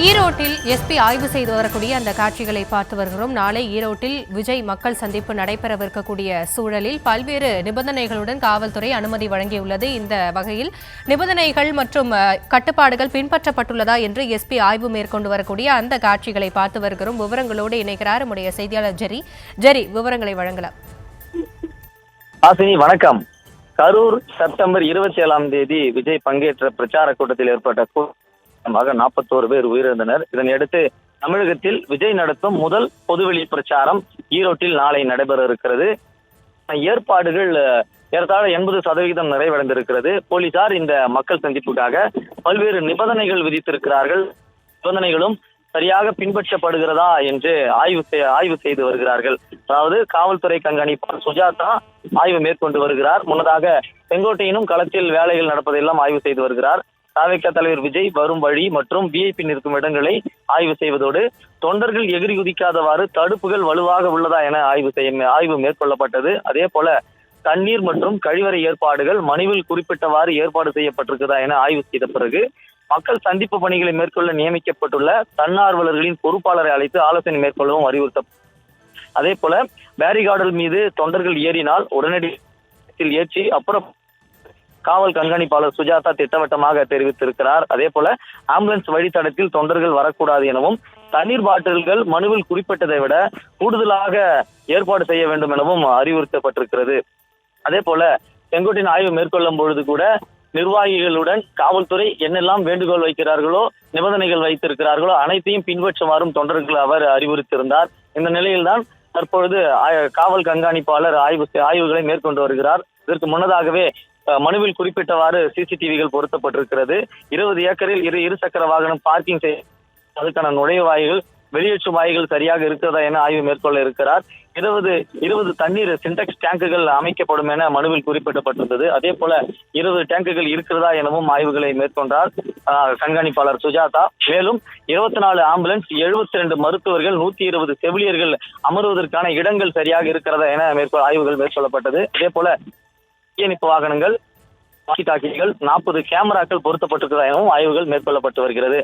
ஈரோட்டில் எஸ்பி ஆய்வு செய்து வரக்கூடிய அந்த காட்சிகளை பார்த்து வருகிறோம். நாளை ஈரோட்டில் விஜய் மக்கள் சந்திப்பு நடைபெறவிருக்கக்கூடிய சூழலில் பல்வேறு நிபந்தனைகளுடன் காவல்துறை அனுமதி வழங்கியுள்ளது. இந்த வகையில் நிபந்தனைகள் மற்றும் கட்டுப்பாடுகள் பின்பற்றப்பட்டுள்ளதா என்று எஸ்பி ஆய்வு மேற்கொண்டு வரக்கூடிய அந்த காட்சிகளை பார்த்து வருகிறோம். விவரங்களோடு இணைகிறார் நம்முடைய செய்தியாளர் ஜெரி. விவரங்களை வழங்கலாம். வணக்கம். கரூர் செப்டம்பர் 27ஆம் தேதி விஜய் பங்கேற்ற பிரச்சார கூட்டத்தில் ஏற்பட்ட 41 பேர் உயிரிழந்தனர். இதனையடுத்து தமிழகத்தில் விஜய் நடத்தும் முதல் பொதுவெளி பிரச்சாரம் ஈரோட்டில் நாளை நடைபெற இருக்கிறது. ஏற்பாடுகள் ஏறத்தாழ 80% நிறைவடைந்திருக்கிறது. போலீசார் இந்த மக்கள் சந்திப்புக்காக பல்வேறு நிபந்தனைகள் விதித்திருக்கிறார்கள். நிபந்தனைகளும் சரியாக பின்பற்றப்படுகிறதா என்று ஆய்வு செய்து வருகிறார்கள். அதாவது காவல்துறை கண்காணிப்பாளர் சுஜாதா ஆய்வு மேற்கொண்டு வருகிறார். முன்னதாக செங்கோட்டையினும் களத்தில் வேலைகள் நடப்பதையெல்லாம் ஆய்வு செய்து வருகிறார். தவிக தலைவர் விஜய் வரும் வழி மற்றும் விஐபி நிற்கும் இடங்களை ஆய்வு செய்வதோடு தொண்டர்கள் எகிரி குதிக்காதவாறு தடுப்புகள் வலுவாக உள்ளதா என ஆய்வு மேற்கொள்ளப்பட்டது. அதே போல தண்ணீர் மற்றும் கழிவறை ஏற்பாடுகள் மனுவில் குறிப்பிட்டவாறு ஏற்பாடு செய்யப்பட்டிருக்கிறதா என ஆய்வு செய்த பிறகு மக்கள் சந்திப்பு பணிகளை மேற்கொள்ள நியமிக்கப்பட்டுள்ள தன்னார்வலர்களின் பொறுப்பாளரை அழைத்து ஆலோசனை மேற்கொள்ளவும் அறிவுறுத்தப்பட்டது. அதே போல பேரிகார்டல் மீது தொண்டர்கள் ஏறினால் உடனடியில் ஏற்றி அப்புறம் காவல் கண்காணிப்பாளர் சுஜாதா திட்டவட்டமாக தெரிவித்திருக்கிறார். அதே போல ஆம்புலன்ஸ் வழித்தடத்தில் தொண்டர்கள் வரக்கூடாது எனவும் தண்ணீர் பாட்டில்கள் மனுவில் குறிப்பிட்டதை விட கூடுதலாக ஏற்பாடு செய்ய வேண்டும் எனவும் அறிவுறுத்தப்பட்டிருக்கிறது. அதே போல செங்கோட்டையின் ஆய்வு மேற்கொள்ளும் பொழுது கூட நிர்வாகிகளுடன் காவல்துறை என்னெல்லாம் வேண்டுகோள் வைக்கிறார்களோ நிபந்தனைகள் வைத்திருக்கிறார்களோ அனைத்தையும் பின்பற்றுமாறும் தொண்டர்கள் அவர் அறிவுறுத்தியிருந்தார். இந்த நிலையில்தான் தற்பொழுது காவல் கண்காணிப்பாளர் ஆய்வுகளை மேற்கொண்டு வருகிறார். இதற்கு முன்னதாகவே மனுவில் குறிப்பிட்டவாறு சிசிடிவிகள் பொருத்தப்பட்டிருக்கிறது. 20 ஏக்கரில் இருசக்கர வாகனம் பார்க்கிங் செய்ய அதுக்கான நுழைவாய்கள் வெளியேற்றும் வாய்கள் சரியாக இருக்கிறதா என ஆய்வு மேற்கொள்ள இருக்கிறார். 20 தண்ணீர் சின்டெக்ஸ் டேங்குகள் அமைக்கப்படும் என மனுவில் குறிப்பிடப்பட்டிருந்தது. அதே போல 20 டேங்குகள் இருக்கிறதா எனவும் ஆய்வுகளை மேற்கொண்டார் கண்காணிப்பாளர் சுஜாதா. மேலும் 24 ஆம்புலன்ஸ், 72 மருத்துவர்கள், 120 செவிலியர்கள் அமர்வதற்கான இடங்கள் சரியாக இருக்கிறதா என ஆய்வுகள் மேற்கொள்ளப்பட்டது. அதே போல தீயணைப்பு வாகனங்கள், 40 கேமராக்கள் பொருத்தப்பட்டிருக்கிறதா எனவும் ஆய்வுகள் மேற்கொள்ளப்பட்டு வருகிறது.